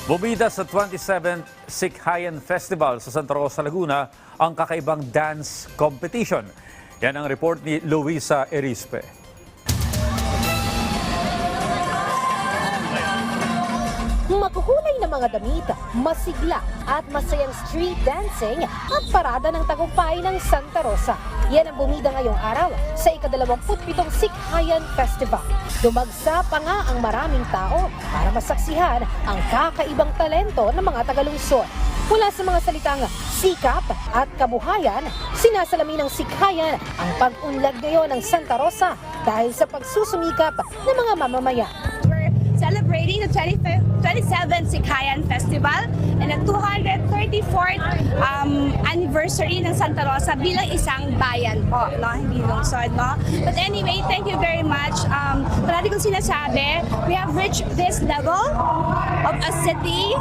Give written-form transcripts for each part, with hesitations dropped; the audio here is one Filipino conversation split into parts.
Bumida sa 27th Sikhayan Festival sa Santa Rosa, Laguna ang kakaibang dance competition. Yan ang report ni Luisa Erispe. Makukulay na mga damit, masigla at masayang street dancing at parada ng tagumpay ng Santa Rosa. Yan ang bumida ngayong araw sa ika-27 Sikhayan Festival. Dumagsa pa nga ang maraming tao para masaksihan ang kakaibang talento ng mga tagalungsod. Mula sa mga salitang sikap at kabuhayan, sinasalamin ng Sikhayan ang pag-unlad ngayon ng Santa Rosa dahil sa pagsusumikap ng mga mamamayan. Celebrating the 27th Sikhayan Festival and the 234th anniversary ng Santa Rosa bilang isang bayan po, no? Hindi lungsod, no? But anyway, thank you very much. Parati kong sinasabi, we have reached this level of a city,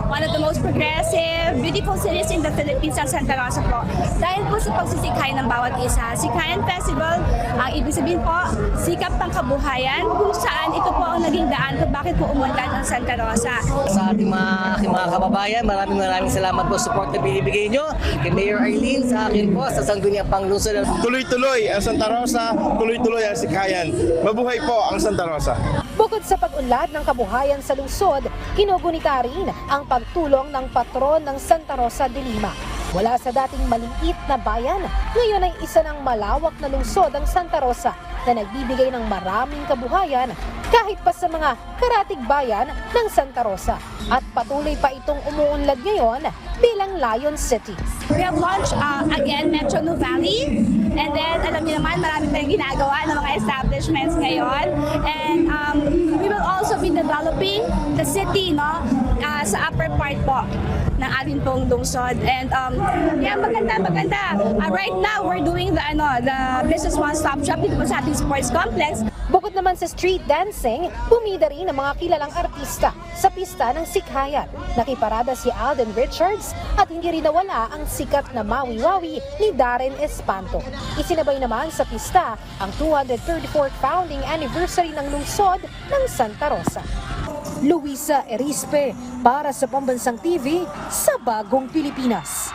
one of the most progressive, beautiful cities in the Philippines, ang Santa Rosa po. Dahil po sa pagsisikhay ng bawat isa. Sikhayan Festival, ang ibig sabihin po, sikap ng kabuhayan, kung saan ito po ang naging daan kung bakit po umunlad ang Santa Rosa. Sa ating mga kababayan, maraming salamat po sa support na binibigay nyo. Kay Mayor Arlene, sa akin po, sa Sangguniang Panglungsod. Tuloy-tuloy ang Santa Rosa, tuloy-tuloy ang Sikhayan. Mabuhay po ang Santa Rosa. Bukod sa pag-unlad ng kabuhayan sa lungsod, kinugunita rin ang pagtulong ng patron ng Santa Rosa de Lima. Mula sa dating maliit na bayan, ngayon ay isa ng malawak na lungsod ang Santa Rosa na nagbibigay ng maraming kabuhayan kahit pa sa mga karatig bayan ng Santa Rosa. At patuloy pa itong umuunlad ngayon bilang Lion City. We have launched again Metro New Valley, and then alam niyo naman marami tayong ginagawa ng mga establishments ngayon, and we will also be developing the city, no, sa upper part po ng ating pong lungsod. And yeah, maganda. Right now we're doing the business one-stop shop dito po sa ating sports complex. Bukod naman sa street dancing, bumida rin ang mga kilalang artista sa pista ng Sikhayan. Nakiparada si Alden Richards at hindi rin nawala ang sikat na Maui-Wawi ni Darren Espanto. Isinabay naman sa pista ang 234th founding anniversary ng lungsod ng Santa Rosa. Luisa Erispe para sa Pambansang TV sa Bagong Pilipinas.